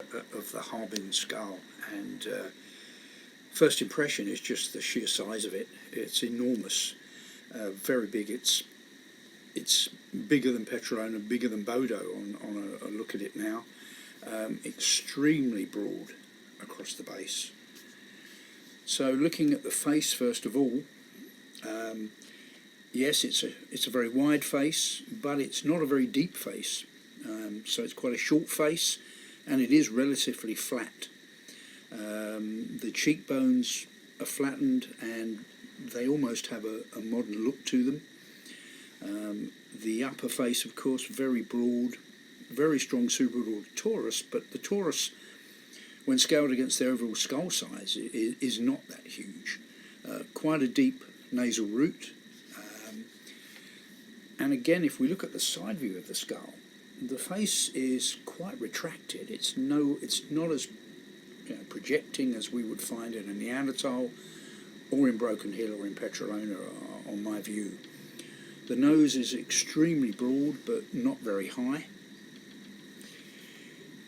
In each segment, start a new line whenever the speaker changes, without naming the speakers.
of the Harbin skull, and first impression is just the sheer size of it. It's enormous, very big. It's bigger than Petrolona, bigger than Bodo on a look at it now. Extremely broad across the base. So looking at the face first of all, yes, it's a very wide face, but it's not a very deep face. So it's quite a short face, and it is relatively flat. The cheekbones are flattened, and they almost have a modern look to them. The upper face, of course, very broad, very strong suprabroad torus, but the torus, when scaled against the overall skull size, is not that huge. Quite a deep nasal root. And again, if we look at the side view of the skull, the face is quite retracted. It's not as projecting as we would find in a Neanderthal or in Broken Hill or in Petrolona, on my view. The nose is extremely broad but not very high.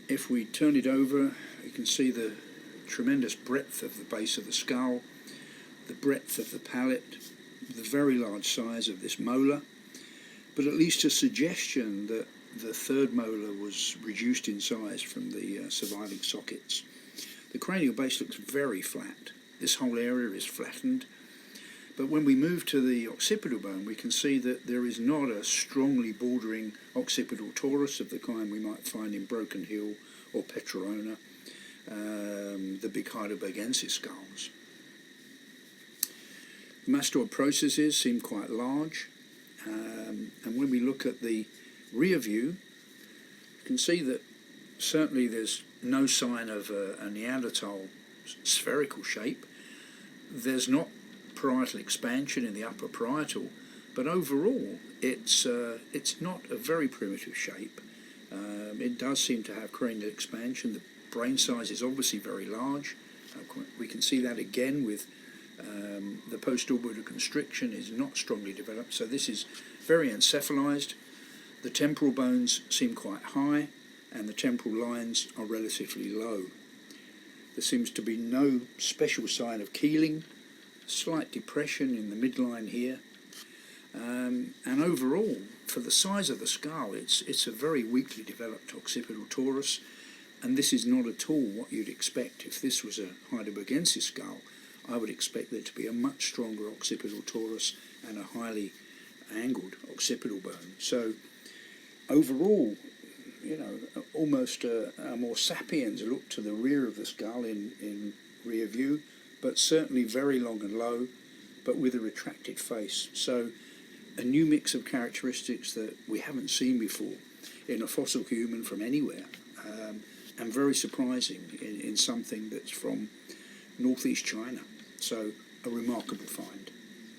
If we turn it over, you can see the tremendous breadth of the base of the skull, the breadth of the palate, the very large size of this molar, but at least a suggestion that the third molar was reduced in size from the surviving sockets. The cranial base looks very flat. This whole area is flattened. But when we move to the occipital bone, we can see that there is not a strongly bordering occipital torus of the kind we might find in Broken Hill or Petrolona, the big Heidelbergensis skulls. The mastoid processes seem quite large, and when we look at the rear view, you can see that certainly there's no sign of a Neanderthal spherical shape. There's not parietal expansion in the upper parietal, but overall it's not a very primitive shape. It does seem to have cranial expansion. The brain size is obviously very large. We can see that again with the postorbital constriction is not strongly developed, so this is very encephalized. The temporal bones seem quite high, and the temporal lines are relatively low. There seems to be no special sign of keeling, slight depression in the midline here, and overall, for the size of the skull, it's a very weakly developed occipital torus, and this is not at all what you'd expect. If this was a Heidelbergensis skull, I would expect there to be a much stronger occipital torus and a highly angled occipital bone. So overall, almost a more sapiens look to the rear of the skull in rear view, but certainly very long and low, but with a retracted face. So a new mix of characteristics that we haven't seen before in a fossil human from anywhere, and very surprising in something that's from northeast China. So a remarkable find.